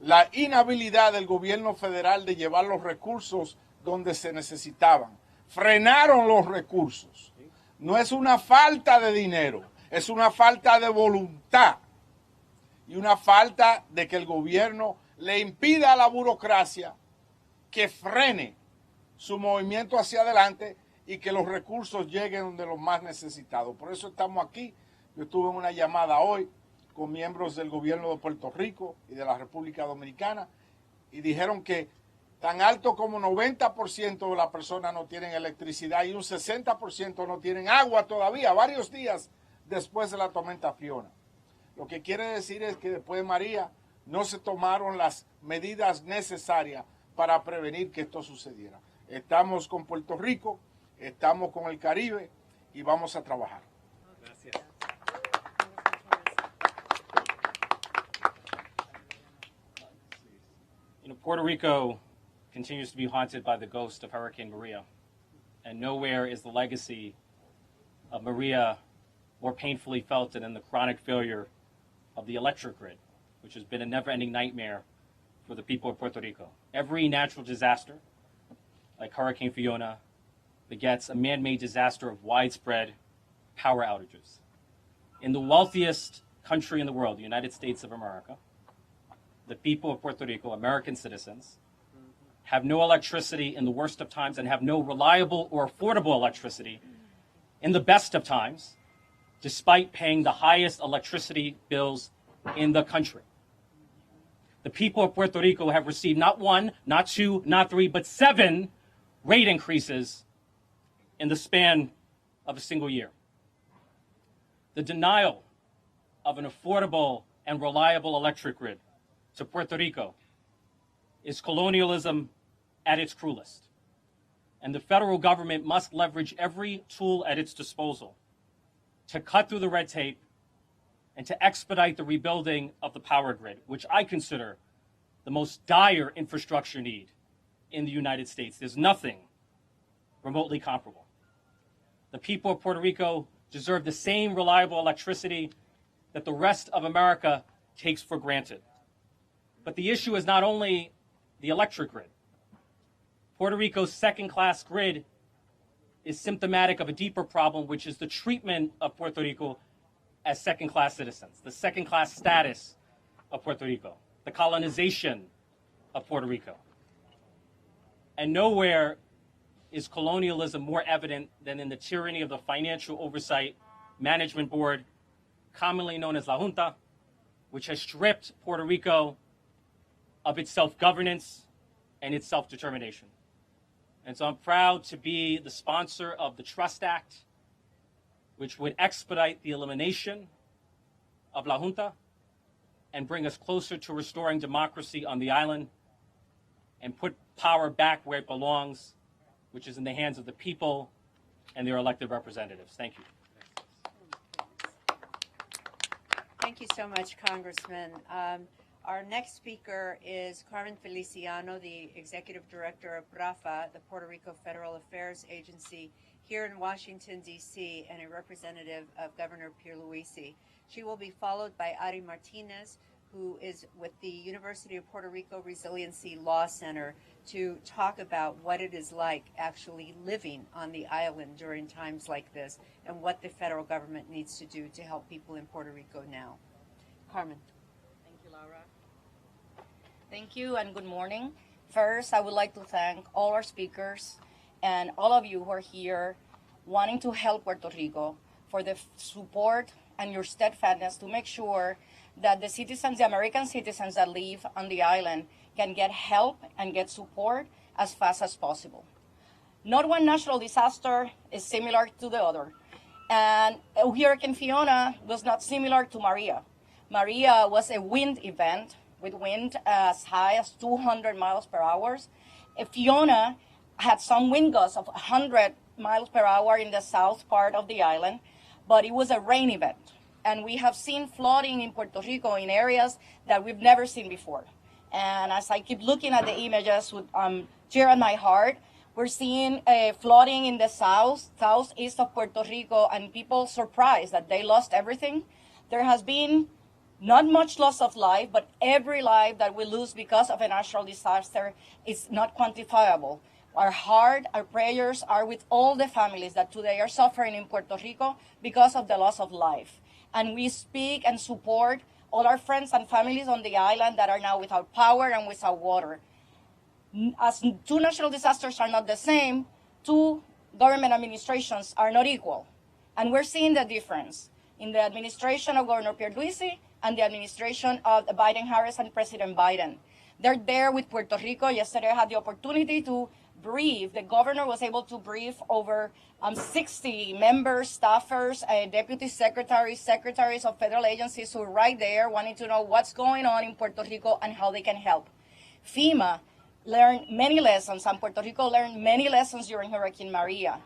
la inhabilidad del gobierno federal de llevar los recursos donde se necesitaban. Frenaron los recursos. No es una falta de dinero, es una falta de voluntad y una falta de que el gobierno le impida a la burocracia que frene su movimiento hacia adelante y que los recursos lleguen donde los más necesitados. Por eso estamos aquí. Yo tuve una llamada hoy con miembros del gobierno de Puerto Rico y de la República Dominicana y dijeron que tan alto como 90% de las personas no tienen electricidad y un 60% no tienen agua todavía, varios días después de la tormenta Fiona. Lo que quiere decir es que después de María no se tomaron las medidas necesarias para prevenir que esto sucediera. Estamos con Puerto Rico, estamos con el Caribe y vamos a trabajar. Gracias. Puerto Rico continues to be haunted by the ghost of Hurricane Maria, and nowhere is the legacy of Maria more painfully felt than in the chronic failure of the electric grid, which has been a never-ending nightmare for the people of Puerto Rico. Every natural disaster, like Hurricane Fiona, begets a man-made disaster of widespread power outages. In the wealthiest country in the world, the United States of America, the people of Puerto Rico, American citizens, have no electricity in the worst of times and have no reliable or affordable electricity in the best of times, despite paying the highest electricity bills in the country. The people of Puerto Rico have received not one, not two, not three, but 7 rate increases in the span of a single year. The denial of an affordable and reliable electric grid to Puerto Rico is colonialism at its cruelest. And the federal government must leverage every tool at its disposal to cut through the red tape and to expedite the rebuilding of the power grid, which I consider the most dire infrastructure need in the United States. There's nothing remotely comparable. The people of Puerto Rico deserve the same reliable electricity that the rest of America takes for granted. But the issue is not only the electric grid. Puerto Rico's second-class grid is symptomatic of a deeper problem, which is the treatment of Puerto Rico as second-class citizens, the second-class status of Puerto Rico, the colonization of Puerto Rico. And nowhere is colonialism more evident than in the tyranny of the Financial Oversight Management Board, commonly known as La Junta, which has stripped Puerto Rico of its self-governance and its self-determination. And so I'm proud to be the sponsor of the Trust Act, which would expedite the elimination of La Junta and bring us closer to restoring democracy on the island and put power back where it belongs, which is in the hands of the people and their elected representatives. Thank you. Thank you so much, Congressman. Our next speaker is Carmen Feliciano, the Executive Director of PRAFA, the Puerto Rico Federal Affairs Agency here in Washington, D.C., and a representative of Governor Pierluisi. She will be followed by Ari Martinez, who is with the University of Puerto Rico Resiliency Law Center, to talk about what it is like actually living on the island during times like this and what the federal government needs to do to help people in Puerto Rico now. Carmen. Thank you, Laura. Thank you and good morning. First, I would like to thank all our speakers and all of you who are here wanting to help Puerto Rico for the support and your steadfastness to make sure that the citizens, the American citizens that live on the island can get help and get support as fast as possible. Not one natural disaster is similar to the other. And Hurricane Fiona was not similar to Maria. Maria was a wind event with wind as high as 200 miles per hour. Fiona had some wind gusts of 100 miles per hour in the south part of the island, but it was a rain event. And we have seen flooding in Puerto Rico in areas that we've never seen before. And as I keep looking at the images with tear in my heart, we're seeing flooding in the southeast of Puerto Rico, and people surprised that they lost everything. There has been not much loss of life, but every life that we lose because of a natural disaster is not quantifiable. Our heart, our prayers are with all the families that today are suffering in Puerto Rico because of the loss of life. And we speak and support all our friends and families on the island that are now without power and without water. As two natural disasters are not the same, two government administrations are not equal. And we're seeing the difference in the administration of Governor Pierluisi and the administration of Biden-Harris and President Biden. They're there with Puerto Rico. Yesterday I had the opportunity to brief, the governor was able to brief over 60 members, staffers, deputy secretaries, secretaries of federal agencies who are right there wanting to know what's going on in Puerto Rico and how they can help. FEMA learned many lessons, and Puerto Rico learned many lessons during Hurricane Maria.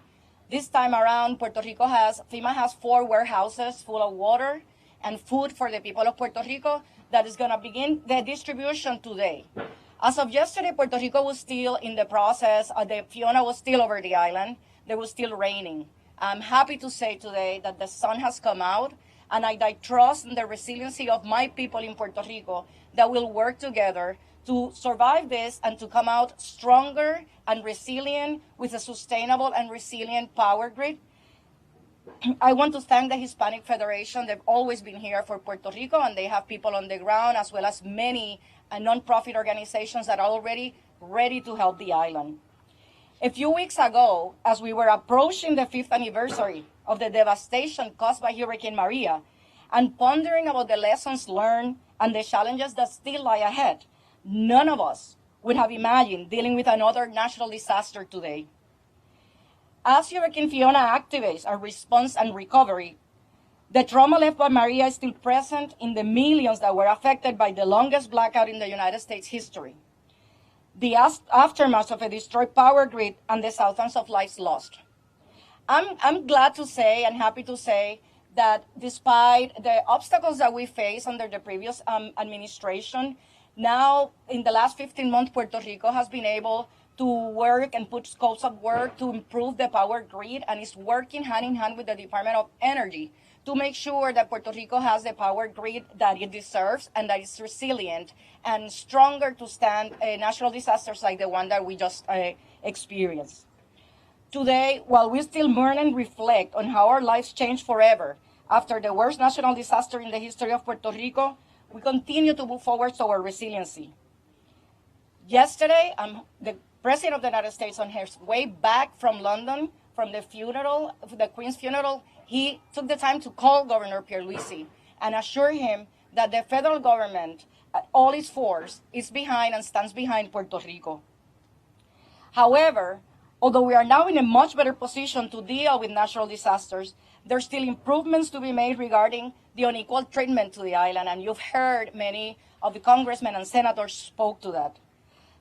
This time around, FEMA has 4 warehouses full of water and food for the people of Puerto Rico that is going to begin the distribution today. As of yesterday, Puerto Rico was still in the process. The Fiona was still over the island. There was still raining. I'm happy to say today that the sun has come out, and I trust in the resiliency of my people in Puerto Rico that will work together to survive this and to come out stronger and resilient with a sustainable and resilient power grid. I want to thank the Hispanic Federation. They've always been here for Puerto Rico, and they have people on the ground as well as many nonprofit organizations that are already ready to help the island. A few weeks ago, as we were approaching the 5th anniversary of the devastation caused by Hurricane Maria and pondering about the lessons learned and the challenges that still lie ahead, none of us would have imagined dealing with another natural disaster today. As Hurricane Fiona activates our response and recovery, the trauma left by Maria is still present in the millions that were affected by the longest blackout in the United States history. The aftermath of a destroyed power grid and the thousands of lives lost. I'm glad to say and happy to say that despite the obstacles that we faced under the previous administration, now in the last 15 months, Puerto Rico has been able to work and put scopes of work to improve the power grid, and is working hand in hand with the Department of Energy to make sure that Puerto Rico has the power grid that it deserves and that is resilient and stronger to stand natural disasters like the one that we just experienced. Today, while we still mourn and reflect on how our lives changed forever after the worst national disaster in the history of Puerto Rico, we continue to move forward toward resiliency. Yesterday, the President of the United States, on his way back from London, from the funeral, the Queen's funeral, he took the time to call Governor Pierluisi and assure him that the federal government, all its force, is behind and stands behind Puerto Rico. However, although we are now in a much better position to deal with natural disasters, there are still improvements to be made regarding the unequal treatment to the island, and you've heard many of the congressmen and senators spoke to that.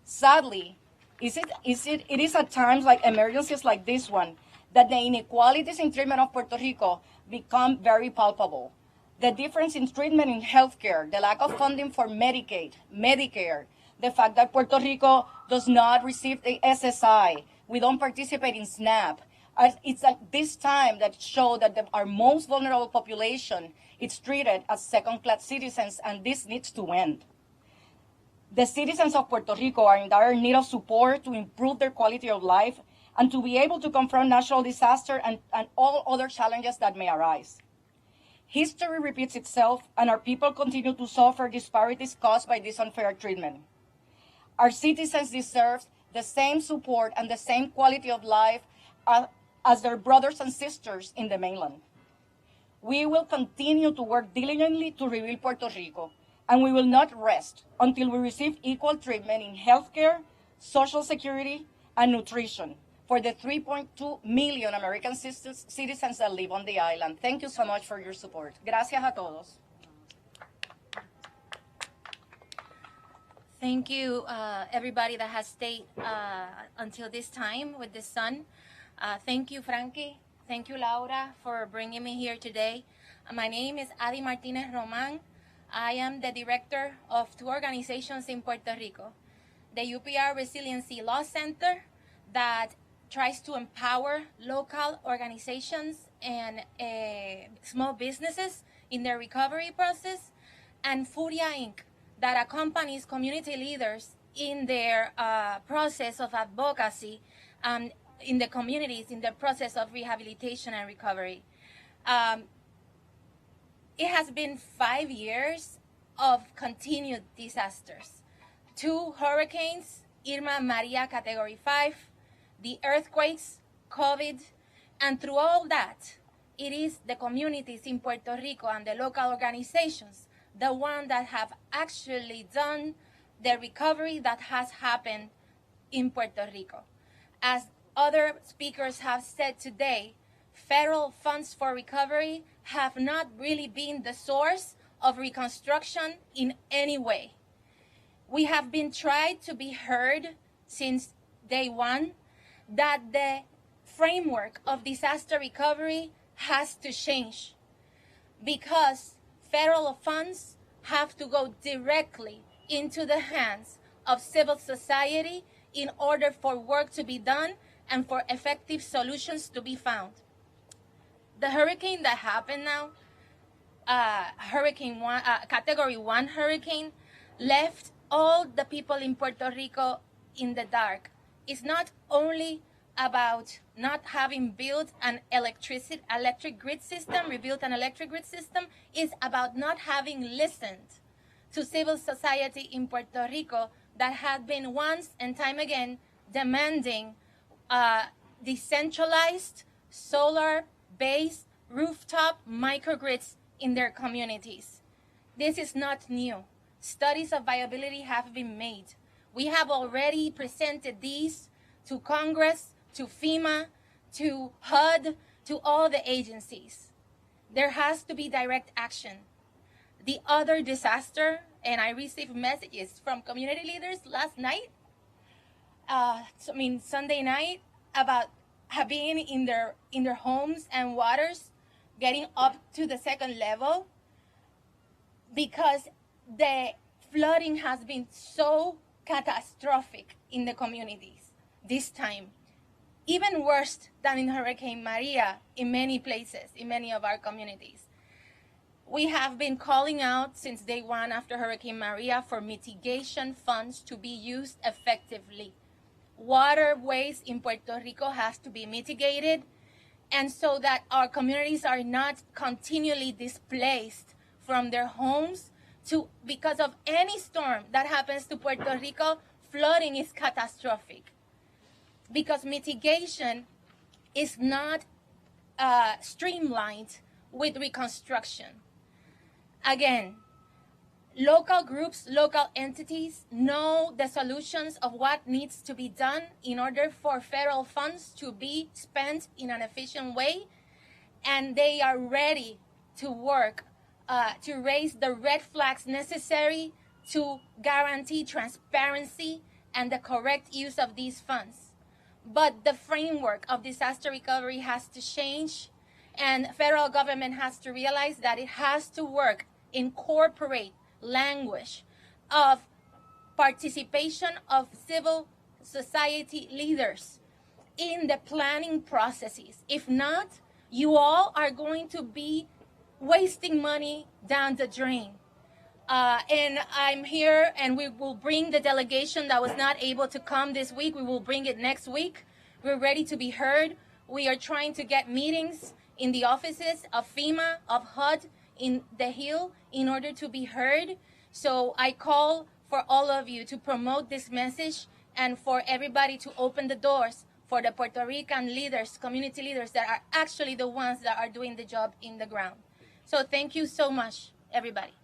Sadly, it is at times like emergencies like this one that the inequalities in treatment of Puerto Rico become very palpable. The difference in treatment in healthcare, the lack of funding for Medicaid, Medicare, the fact that Puerto Rico does not receive the SSI, we don't participate in SNAP. It's at this time that shows that our most vulnerable population is treated as second-class citizens, and this needs to end. The citizens of Puerto Rico are in dire need of support to improve their quality of life and to be able to confront natural disaster and all other challenges that may arise. History repeats itself, and our people continue to suffer disparities caused by this unfair treatment. Our citizens deserve the same support and the same quality of life as their brothers and sisters in the mainland. We will continue to work diligently to rebuild Puerto Rico, and we will not rest until we receive equal treatment in healthcare, social security, and nutrition for the 3.2 million American citizens that live on the island. Thank you so much for your support. Gracias a todos. Thank you, everybody that has stayed until this time with the sun. Thank you, Frankie. Thank you, Laura, for bringing me here today. My name is Adi Martinez Roman. I am the director of 2 organizations in Puerto Rico. The UPR Resiliency Law Center that tries to empower local organizations and small businesses in their recovery process, and Furia Inc., that accompanies community leaders in their process of advocacy in the communities, in the process of rehabilitation and recovery. It has been 5 years of continued disasters. 2 hurricanes, Irma and Maria Category 5, the earthquakes, COVID, and through all that, it is the communities in Puerto Rico and the local organizations, the ones that have actually done the recovery that has happened in Puerto Rico. as other speakers have said today, federal funds for recovery have not really been the source of reconstruction in any way. We have been tried to be heard since day one that the framework of disaster recovery has to change because federal funds have to go directly into the hands of civil society in order for work to be done and for effective solutions to be found. The hurricane that happened now, Category 1 hurricane, left all the people in Puerto Rico in the dark. It's not only about not having built an electric grid system, rebuilt an electric grid system, it's about not having listened to civil society in Puerto Rico that had been once and time again demanding decentralized solar-based rooftop microgrids in their communities. This is not new. Studies of viability have been made. We have already presented these to Congress, to FEMA, to HUD, to all the agencies. There has to be direct action. The other disaster, and I received messages from community leaders last night, Sunday night, about being in their homes and waters, getting up to the second level, because the flooding has been so catastrophic in the communities this time. Even worse than in Hurricane Maria in many places, in many of our communities. We have been calling out since day one after Hurricane Maria for mitigation funds to be used effectively. Waterways in Puerto Rico has to be mitigated, and so that our communities are not continually displaced from their homes because of any storm that happens to Puerto Rico. Flooding is catastrophic because mitigation is not streamlined with reconstruction. Again, local groups, local entities know the solutions of what needs to be done in order for federal funds to be spent in an efficient way, and they are ready to work to raise the red flags necessary to guarantee transparency and the correct use of these funds. But the framework of disaster recovery has to change, and federal government has to realize that it has to incorporate language of participation of civil society leaders in the planning processes. If not, you all are going to be wasting money down the drain. And I'm here, and we will bring the delegation that was not able to come this week. We will bring it next week. We're ready to be heard. We are trying to get meetings in the offices of FEMA, of HUD, in the Hill, in order to be heard. So I call for all of you to promote this message and for everybody to open the doors for the Puerto Rican leaders, community leaders that are actually the ones that are doing the job in the ground. So thank you so much, everybody.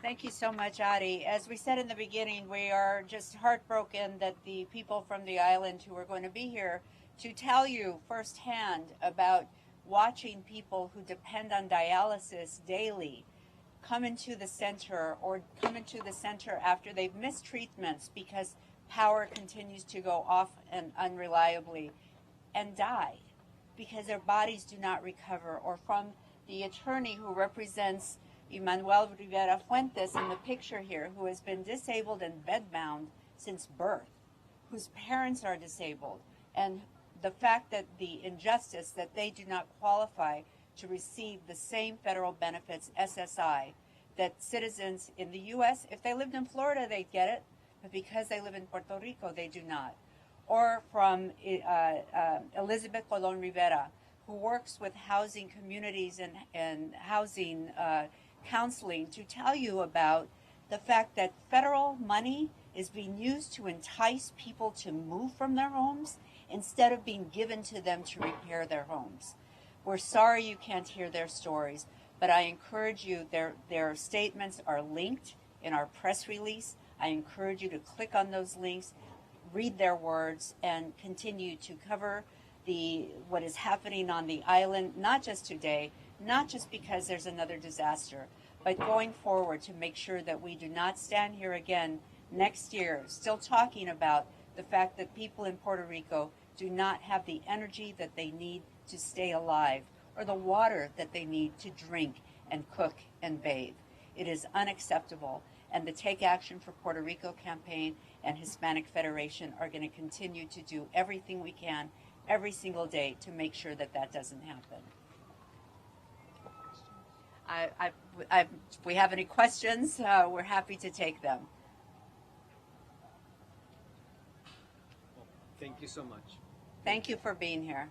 Thank you so much, Adi. As we said in the beginning, we are just heartbroken that the people from the island who are going to be here to tell you firsthand about watching people who depend on dialysis daily come into the center after they've missed treatments because power continues to go off and unreliably and die because their bodies do not recover, or from the attorney who represents Manuel Rivera Fuentes in the picture here, who has been disabled and bedbound since birth, whose parents are disabled, and the fact that the injustice that they do not qualify to receive the same federal benefits, SSI, that citizens in the U.S., if they lived in Florida, they'd get it, but because they live in Puerto Rico, they do not. Or from Elizabeth Colon Rivera, who works with housing communities and housing counseling, to tell you about the fact that federal money is being used to entice people to move from their homes instead of being given to them to repair their homes. We're sorry you can't hear their stories, but I encourage you, their statements are linked in our press release. I encourage you to click on those links. read their words and continue to cover what is happening on the island, not just today, not just because there's another disaster, but going forward to make sure that we do not stand here again next year still talking about the fact that people in Puerto Rico do not have the energy that they need to stay alive or the water that they need to drink and cook and bathe. It is unacceptable. And the Take Action for Puerto Rico campaign and Hispanic Federation are going to continue to do everything we can every single day to make sure that that doesn't happen. If we have any questions, we're happy to take them. Thank you so much. Thank you for being here.